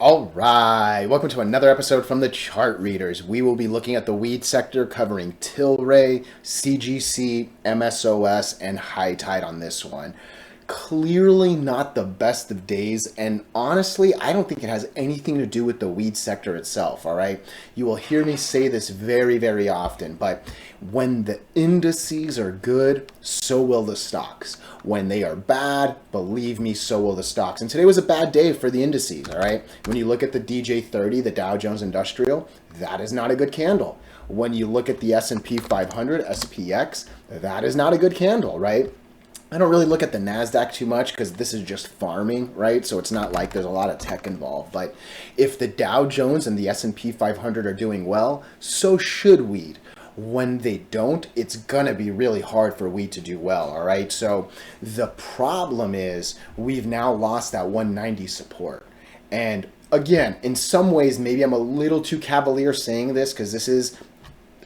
All right, welcome to another episode from the Chart Readers. We will be looking at the weed sector, covering Tilray, CGC, MSOS, and high tide on this one. Clearly not the best of days, and honestly, I don't think it has anything to do with the weed sector itself, all right? You will hear me say this very, very often, but when the indices are good, so will the stocks. When they are bad, believe me, so will the stocks. And today was a bad day for the indices, all right? When you look at the DJ30, the Dow Jones Industrial, that is not a good candle. When you look at the S&P 500, SPX, that is not a good candle, right? I don't really look at the NASDAQ too much because this is just farming, right? So it's not like there's a lot of tech involved. But if the Dow Jones and the S&P 500 are doing well, so should weed. When they don't, it's gonna be really hard for weed to do well, all right? So the problem is we've now lost that 190 support. And again, in some ways, maybe I'm a little too cavalier saying this because this is,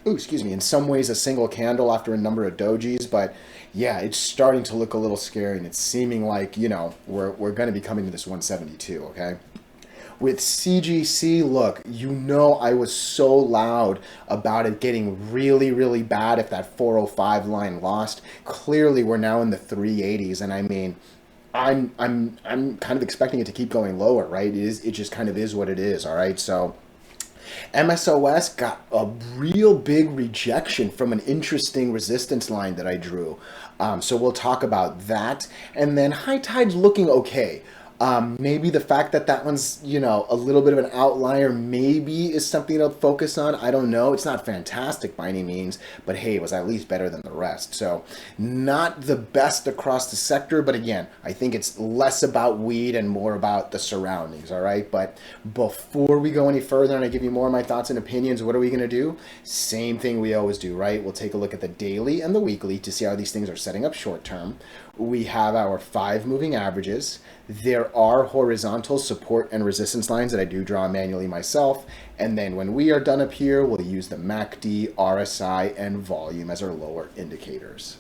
in some ways a single candle after a number of dojis, but yeah, it's starting to look a little scary, and it's seeming like, we're going to be coming to this 172, okay? With CGC, look, I was so loud about it getting really, really bad if that 405 line lost. Clearly, we're now in the 380s, and I mean, I'm kind of expecting it to keep going lower, right? It just kind of is what it is, all right? So MSOS got a real big rejection from an interesting resistance line that I drew. So we'll talk about that. And then high tide's looking okay. Maybe the fact that that one's, a little bit of an outlier maybe is something to focus on. I don't know. It's not fantastic by any means, but hey, it was at least better than the rest. So not the best across the sector, but again, I think it's less about weed and more about the surroundings, all right? But before we go any further and I give you more of my thoughts and opinions, what are we going to do? Same thing we always do, right? We'll take a look at the daily and the weekly to see how these things are setting up short term. We have our 5 moving averages. There are horizontal support and resistance lines that I do draw manually myself. And then when we are done up here, we'll use the MACD, RSI, and volume as our lower indicators.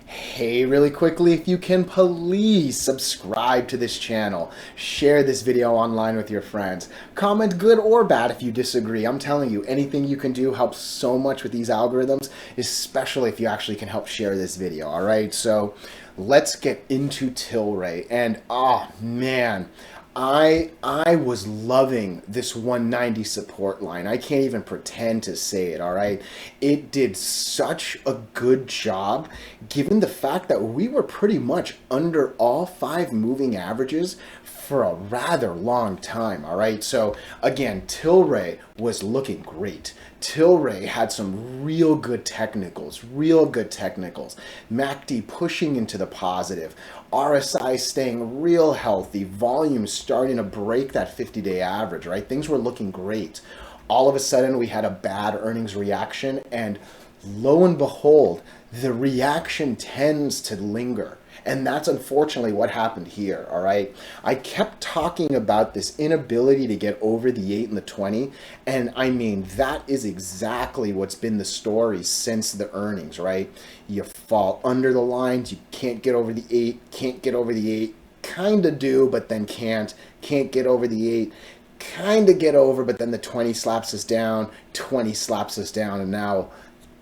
Hey, really quickly, if you can please subscribe to this channel, share this video online with your friends, comment good or bad if you disagree. I'm telling you, anything you can do helps so much with these algorithms, especially if you actually can help share this video, all right? So let's get into Tilray. And oh man, I was loving this 190 support line. I can't even pretend to say it, all right? It did such a good job given the fact that we were pretty much under all 5 moving averages for a rather long time, all right? So again, Tilray was looking great. Tilray had some real good technicals. MACD pushing into the positive. RSI staying real healthy. Volume starting to break that 50-day average, right? Things were looking great. All of a sudden, we had a bad earnings reaction, and lo and behold, the reaction tends to linger. And that's unfortunately what happened here, all right? I kept talking about this inability to get over the 8 and the 20, and I mean, that is exactly what's been the story since the earnings, right? You fall under the lines, you can't get over the 8, can't get over the 8, kind of do, but then can't get over the 8, kind of get over, but then the 20 slaps us down, 20 slaps us down, and now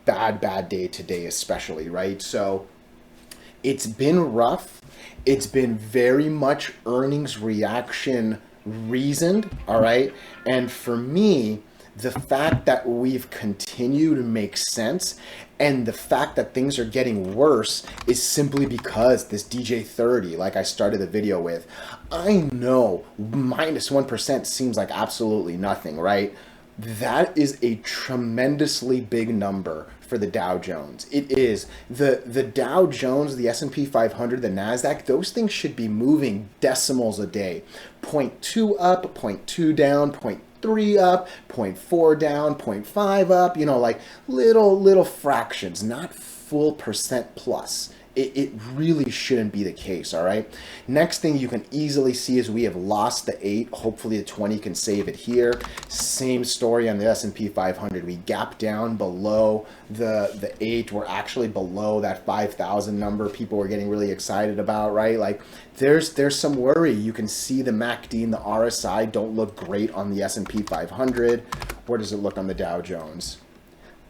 bad day today especially, right? So it's been rough. It's been very much earnings reaction reasoned, all right? And for me, the fact that we've continued makes sense, and the fact that things are getting worse is simply because this DJ30, like I started the video with, I know minus 1% seems like absolutely nothing, right? That is a tremendously big number for the Dow Jones. It is. The Dow Jones, the S&P 500, the NASDAQ, those things should be moving decimals a day. 0.2 up, 0.2 down, 0.3 up, 0.4 down, 0.5 up, like little fractions, not full percent plus. It really shouldn't be the case, all right? Next thing you can easily see is we have lost the 8. Hopefully the 20 can save it here. Same story on the S&P 500. We gap down below the 8. We're actually below that 5,000 number people were getting really excited about, right? Like there's some worry. You can see the MACD and the RSI don't look great on the S&P 500. Where does it look on the Dow Jones?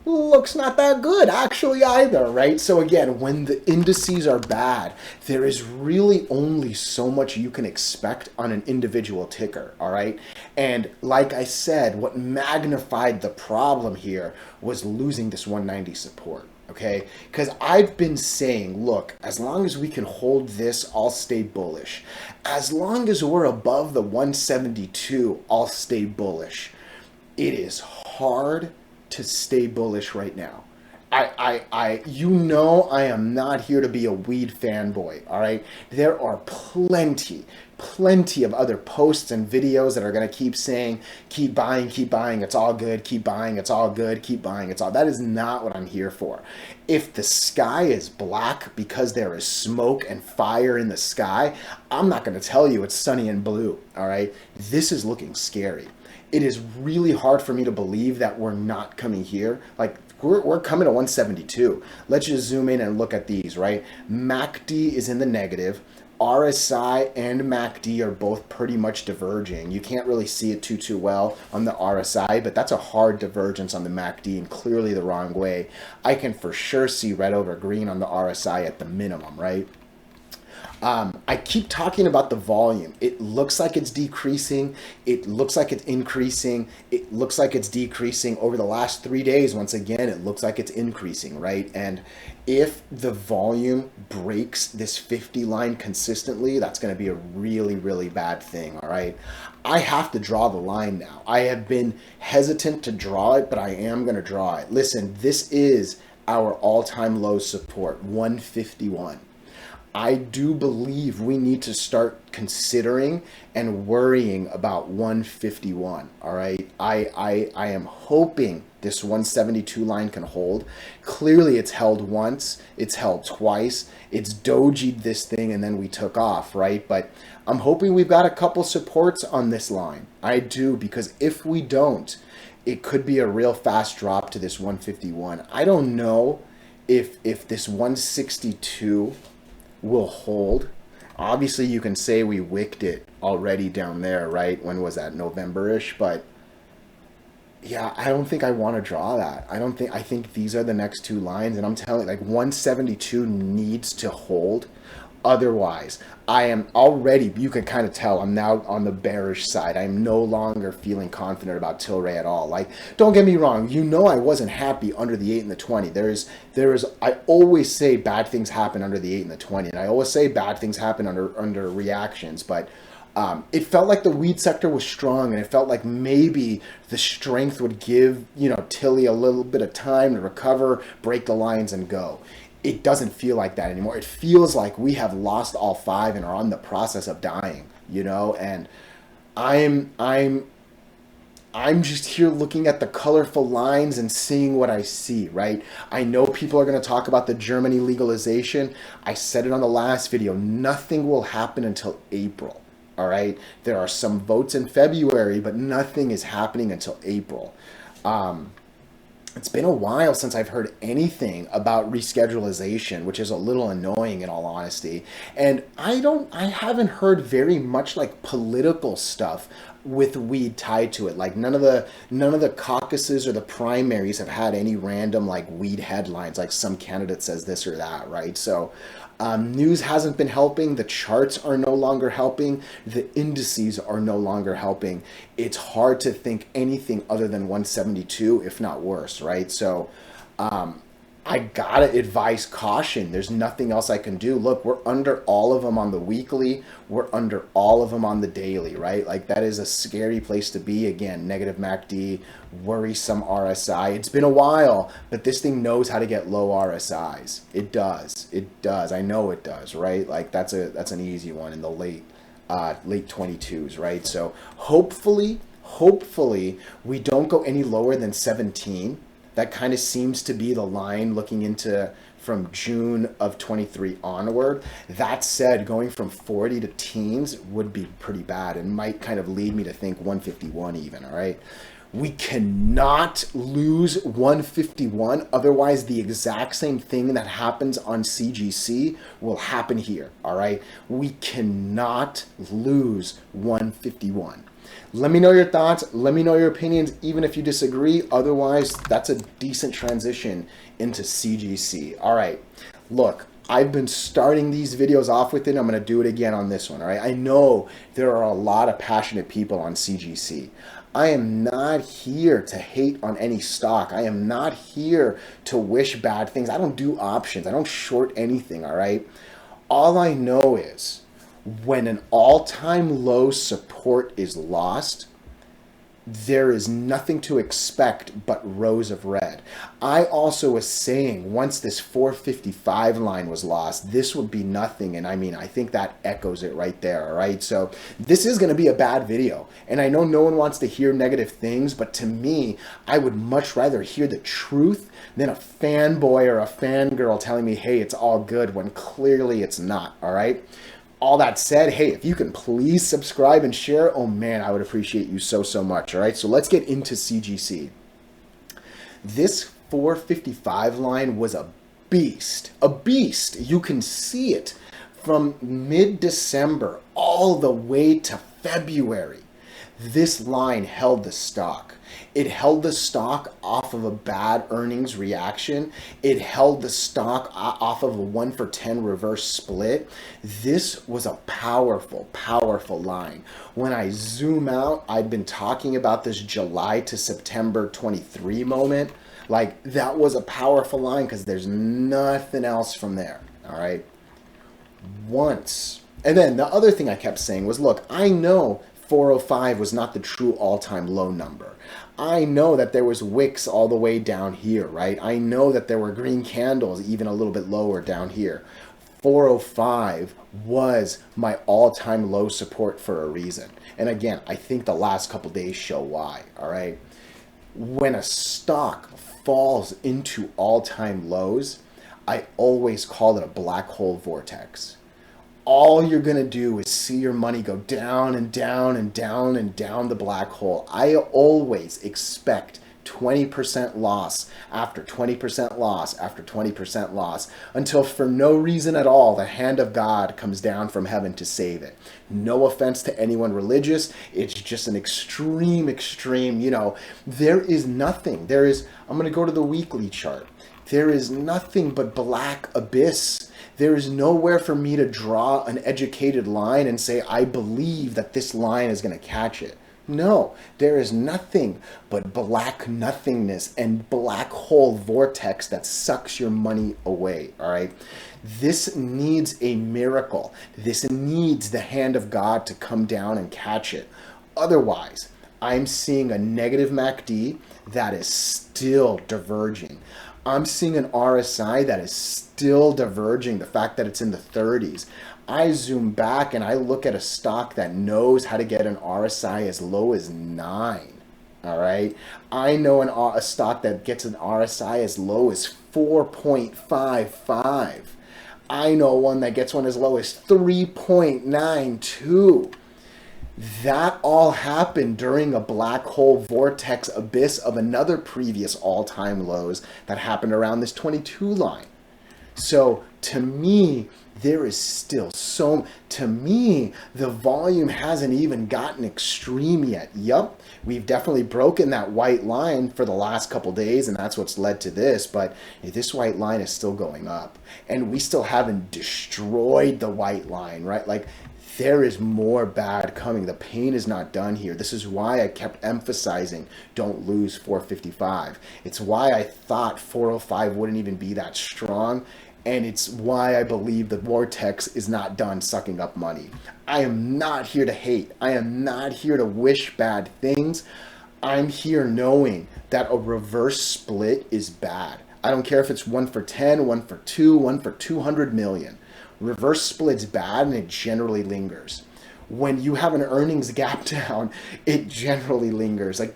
Looks not that good actually either, right? So again, when the indices are bad, there is really only so much you can expect on an individual ticker, all right? And like I said, what magnified the problem here was losing this 190 support. Okay, because I've been saying, look, as long as we can hold this, I'll stay bullish. As long as we're above the 172, I'll stay bullish. It is hard to stay bullish right now. You know, I am not here to be a weed fanboy, all right? There are plenty of other posts and videos that are going to keep saying, keep buying, it's all good, keep buying, it's all good, keep buying, it's all. That is not what I'm here for. If the sky is black because there is smoke and fire in the sky, I'm not going to tell you it's sunny and blue, all right? This is looking scary. It is really hard for me to believe that we're not coming here. Like, we're coming to 172. Let's just zoom in and look at these, right? MACD is in the negative. RSI and MACD are both pretty much diverging. You can't really see it too well on the RSI, but that's a hard divergence on the MACD and clearly the wrong way. I can for sure see red over green on the RSI at the minimum, right? I keep talking about the volume. It looks like it's decreasing. It looks like it's increasing. It looks like it's decreasing over the last 3 days. Once again, it looks like it's increasing, right? And if the volume breaks this 50 line consistently, that's going to be a really, really bad thing, all right? I have to draw the line now. I have been hesitant to draw it, but I am going to draw it. Listen, this is our all-time low support, 151. I do believe we need to start considering and worrying about 151, all right? I am hoping this 172 line can hold. Clearly it's held once, it's held twice, it's dojied this thing and then we took off, right? But I'm hoping we've got a couple supports on this line. I do, because if we don't, it could be a real fast drop to this 151. I don't know if this 162 will hold. Obviously you can say we wicked it already down there, right? When was that? November-ish? But yeah, I don't think I want to draw that. I think these are the next two lines, and I'm telling you, like 172 needs to hold. Otherwise, I am already, you can kind of tell, I'm now on the bearish side. I'm no longer feeling confident about Tilray at all. Like, don't get me wrong, you know I wasn't happy under the 8 and the 20. I always say bad things happen under the 8 and the 20, and I always say bad things happen under reactions, but it felt like the weed sector was strong, and it felt like maybe the strength would give, Tilly a little bit of time to recover, break the lines, and go. It doesn't feel like that anymore. It feels like we have lost all 5 and are on the process of dying, and I'm just here looking at the colorful lines and seeing what I see, right? I know people are going to talk about the Germany legalization. I said it on the last video. Nothing will happen until April, all right? There are some votes in February, but nothing is happening until April. It's been a while since I've heard anything about reschedulization, which is a little annoying in all honesty. And I haven't heard very much like political stuff with weed tied to it. Like none of the caucuses or the primaries have had any random like weed headlines, like some candidate says this or that, right? So news hasn't been helping. The charts are no longer helping. The indices are no longer helping. It's hard to think anything other than 172, if not worse, right? So I gotta advise caution. There's nothing else I can do. Look, we're under all of them on the weekly. We're under all of them on the daily, right? Like that is a scary place to be. Again, negative MACD, worrisome RSI. It's been a while, but this thing knows how to get low RSIs. It does. It does. I know it does, right? Like that's an easy one in the late 22s, right? So hopefully we don't go any lower than 17. That kind of seems to be the line looking into from June of 23 onward. That said, going from 40 to teens would be pretty bad and might kind of lead me to think 151 even, all right? We cannot lose 151, otherwise the exact same thing that happens on CGC will happen here, all right? We cannot lose 151. Let me know your thoughts. Let me know your opinions, even if you disagree. Otherwise, that's a decent transition into CGC. All right, look, I've been starting these videos off with it. I'm going to do it again on this one, all right? I know there are a lot of passionate people on CGC. I am not here to hate on any stock. I am not here to wish bad things. I don't do options. I don't short anything, all right? All I know is when an all-time low support is lost, there is nothing to expect but rows of red. I also was saying once this 455 line was lost, this would be nothing. And I mean, I think that echoes it right there, all right? So this is going to be a bad video. And I know no one wants to hear negative things, but to me, I would much rather hear the truth than a fanboy or a fangirl telling me, hey, it's all good, when clearly it's not, all right? All that said, hey, if you can please subscribe and share, oh man, I would appreciate you so much, all right? So let's get into CGC. This 455 line was a beast, a beast. You can see it from mid-December all the way to February. This line held the stock. It held the stock off of a bad earnings reaction. It held the stock off of a 1 for 10 reverse split. This was a powerful, powerful line. When I zoom out, I've been talking about this July to September 23 moment. Like, that was a powerful line because there's nothing else from there, all right? Once. And then the other thing I kept saying was, look, I know 405 was not the true all-time low number. I know that there was wicks all the way down here, right? I know that there were green candles even a little bit lower down here. 405 was my all-time low support for a reason. And again, I think the last couple days show why, all right? When a stock falls into all-time lows, I always call it a black hole vortex. All you're going to do is see your money go down and down and down and down the black hole. I always expect 20% loss after 20% loss after 20% loss until for no reason at all the hand of God comes down from heaven to save it. No offense to anyone religious. It's just an extreme, you know, there is nothing. I'm going to go to the weekly chart. There is nothing but black abyss. There is nowhere for me to draw an educated line and say, I believe that this line is going to catch it. No, there is nothing but black nothingness and black hole vortex that sucks your money away, all right? This needs a miracle. This needs the hand of God to come down and catch it. Otherwise, I'm seeing a negative MACD that is still diverging. I'm seeing an RSI that is still diverging, the fact that it's in the 30s. I zoom back and I look at a stock that knows how to get an RSI as low as 9, all right? I know a stock that gets an RSI as low as 4.55. I know one that gets one as low as 3.92. That all happened during a black hole vortex abyss of another previous all-time lows that happened around this 22 line. So to me, there is still to me, the volume hasn't even gotten extreme yet. Yup, we've definitely broken that white line for the last couple days, and that's what's led to this, but this white line is still going up. And we still haven't destroyed the white line, right? Like, there is more bad coming. The pain is not done here. This is why I kept emphasizing don't lose 455. It's why I thought 405 wouldn't even be that strong. And it's why I believe the vortex is not done sucking up money. I am not here to hate. I am not here to wish bad things. I'm here knowing that a reverse split is bad. I don't care if it's 1 for 10, 1 for 2, 1 for 200 million. Reverse split's bad and it generally lingers. when you have an earnings gap down, it generally lingers. Like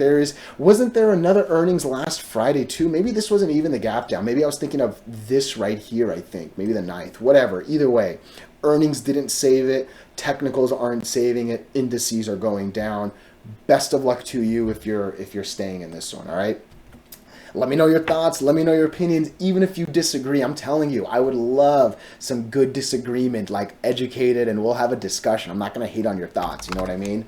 wasn't there another earnings last Friday too? Maybe this wasn't even the gap down. Maybe I was thinking of this right here, I think. Maybe the 9th, whatever. Either way, earnings didn't save it. Technicals aren't saving it. Indices are going down. Best of luck to you if you're staying in this one, all right? Let me know your thoughts. Let me know your opinions. Even if you disagree, I'm telling you, I would love some good disagreement, like educated, and we'll have a discussion. I'm not going to hate on your thoughts. You know what I mean?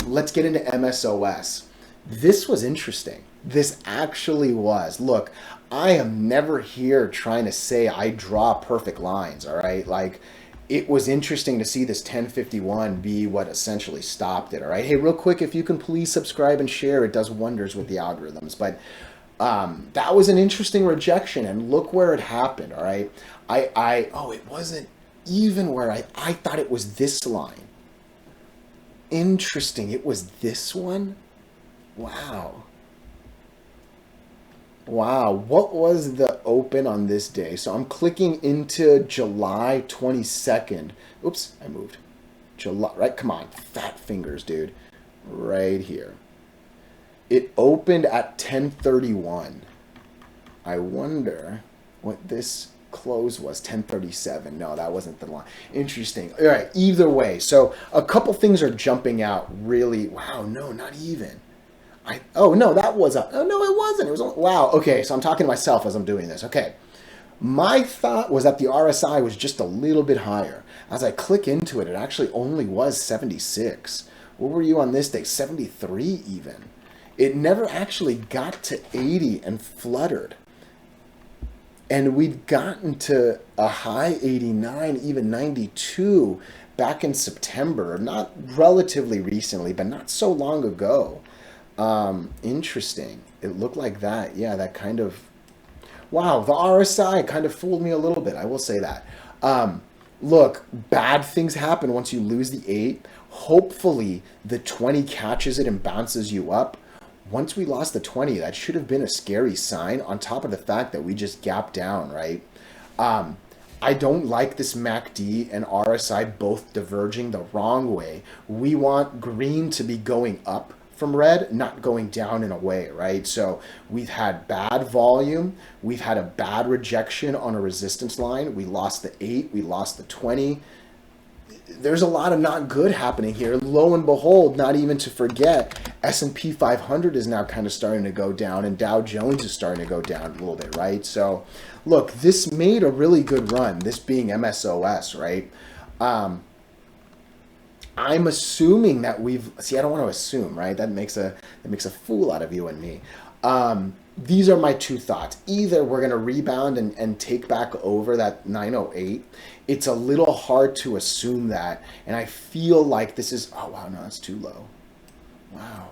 Let's get into MSOS. This was interesting. This actually was. Look, I am never here trying to say I draw perfect lines, all right? Like, it was interesting to see this 1051 be what essentially stopped it, all right? Hey, real quick, if you can please subscribe and share, it does wonders with the algorithms. But that was an interesting rejection, and look where it happened, all right? It wasn't even where I thought it was this line. Interesting, it was this one? Wow. Wow, what was the open on this day? So I'm clicking into July 22nd. Oops, I moved. July, right? Come on, fat fingers, dude. Right here. It opened at 10:31. I wonder what this close was. 10:37. No, that wasn't the line. Interesting. All right, either way. So a couple things are jumping out really. Wow, no, not even. No, that was a, oh, no, it wasn't. It was, wow. Okay, so I'm talking to myself as I'm doing this. Okay. My thought was that the RSI was just a little bit higher. As I click into it, it actually only was 76. What were you on this day? 73 even. It never actually got to 80 and fluttered. And we'd gotten to a high 89, even 92 back in September. Not relatively recently, but not so long ago. Interesting. It looked like that. Yeah, that kind of... Wow, the RSI kind of fooled me a little bit. I will say that. Look, bad things happen once you lose the 8. Hopefully, the 20 catches it and bounces you up. Once we lost the 20, that should have been a scary sign on top of the fact that we just gapped down, right? I don't like this MACD and RSI both diverging the wrong way. We want green to be going up from red, not going down in a way, right? So we've had bad volume. We've had a bad rejection on a resistance line. We lost the 8. We lost the 20. There's a lot of not good happening here. Lo and behold, not even to forget, S&P 500 is now kind of starting to go down, and Dow Jones is starting to go down a little bit, right? So look, this made a really good run, this being MSOS, right? I'm assuming that I don't want to assume, right? That makes a fool out of you and me. These are my two thoughts. Either we're going to rebound and take back over that 908. It's a little hard to assume that. And I feel like this is, oh, wow, no, that's too low. Wow.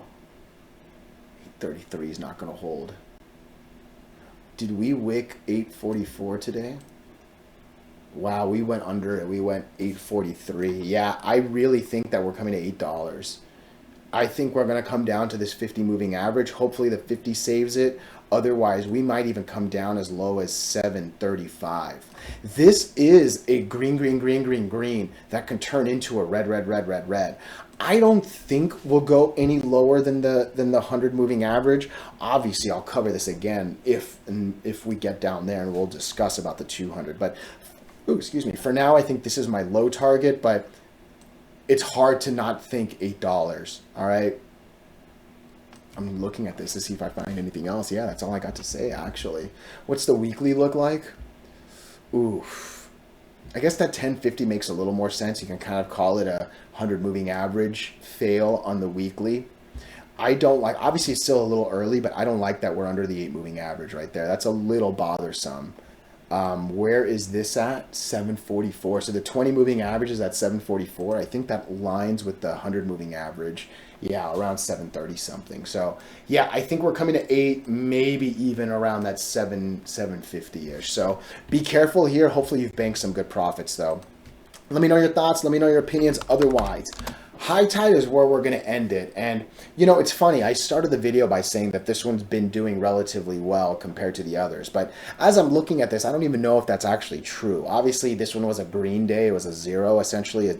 833 is not going to hold. Did we wick 844 today? Wow, we went under it. We went 843. Yeah, I really think that we're coming to $8. I think we're going to come down to this 50 moving average. Hopefully the 50 saves it. Otherwise, we might even come down as low as 735. This is a green that can turn into a red. I don't think we'll go any lower than the 100 moving average. Obviously, I'll cover this again if we get down there, and we'll discuss about the 200. But ooh, excuse me. For now, I think this is my low target, but it's hard to not think $8. All right. I'm looking at this to see if I find anything else. Yeah, that's all I got to say, actually. What's the weekly look like? Oof. I guess that 1050 makes a little more sense. You can kind of call it a 100 moving average fail on the weekly. I don't like, obviously it's still a little early, but I don't like that we're under the 8 moving average right there. That's a little bothersome. Where is this at? 744. So the 20 moving average is at 744. I think that lines with the 100 moving average. Yeah, around 730 something. So yeah, I think we're coming to 8, maybe even around that 750-ish. So be careful here. Hopefully you've banked some good profits though. Let me know your thoughts. Let me know your opinions. Otherwise, high tide is where we're going to end it. And, you know, it's funny. I started the video by saying that this one's been doing relatively well compared to the others. But as I'm looking at this, I don't even know if that's actually true. Obviously, this one was a green day. It was a 0, essentially.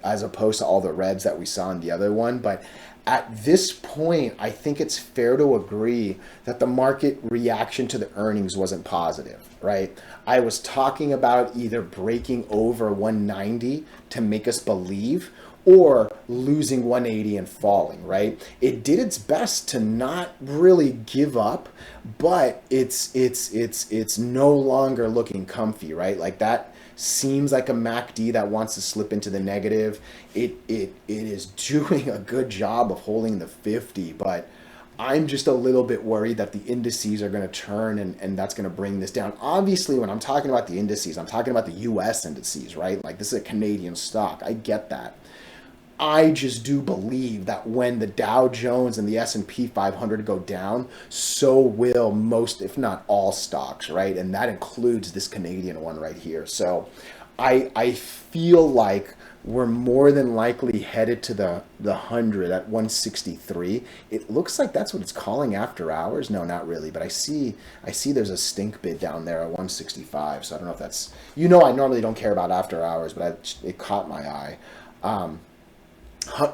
as opposed to all the reds that we saw in the other one. But at this point, I think it's fair to agree that the market reaction to the earnings wasn't positive, right? I was talking about either breaking over 190 to make us believe, or losing 180 and falling, right? It did its best to not really give up, but it's no longer looking comfy, right? Like that seems like a MACD that wants to slip into the negative. It is doing a good job of holding the 50, but I'm just a little bit worried that the indices are going to turn, and that's going to bring this down. Obviously, when I'm talking about the indices, I'm talking about the US indices, right? Like this is a Canadian stock. I get that. I just do believe that when the Dow Jones and the S&P 500 go down, so will most, if not all, stocks, right? And that includes this Canadian one right here. So I feel like we're more than likely headed to the 100 at 163. It looks like that's what it's calling after hours. No, not really, but I see there's a stink bid down there at 165. So I don't know if that's, I normally don't care about after hours, but it caught my eye.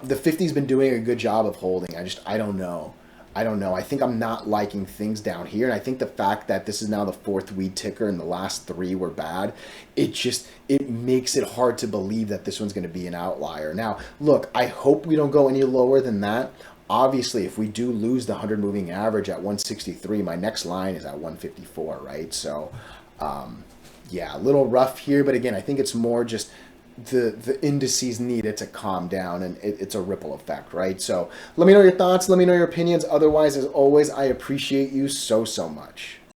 The 50's been doing a good job of holding. I don't know. I think I'm not liking things down here. And I think the fact that this is now the fourth weed ticker and the last three were bad, it makes it hard to believe that this one's going to be an outlier. Now, look, I hope we don't go any lower than that. Obviously, if we do lose the 100 moving average at 163, my next line is at 154, right? So, yeah, a little rough here. But again, I think it's more just the indices need it to calm down, and it's a ripple effect, right? So let me know your thoughts, let me know your opinions. Otherwise, as always, I appreciate you so much.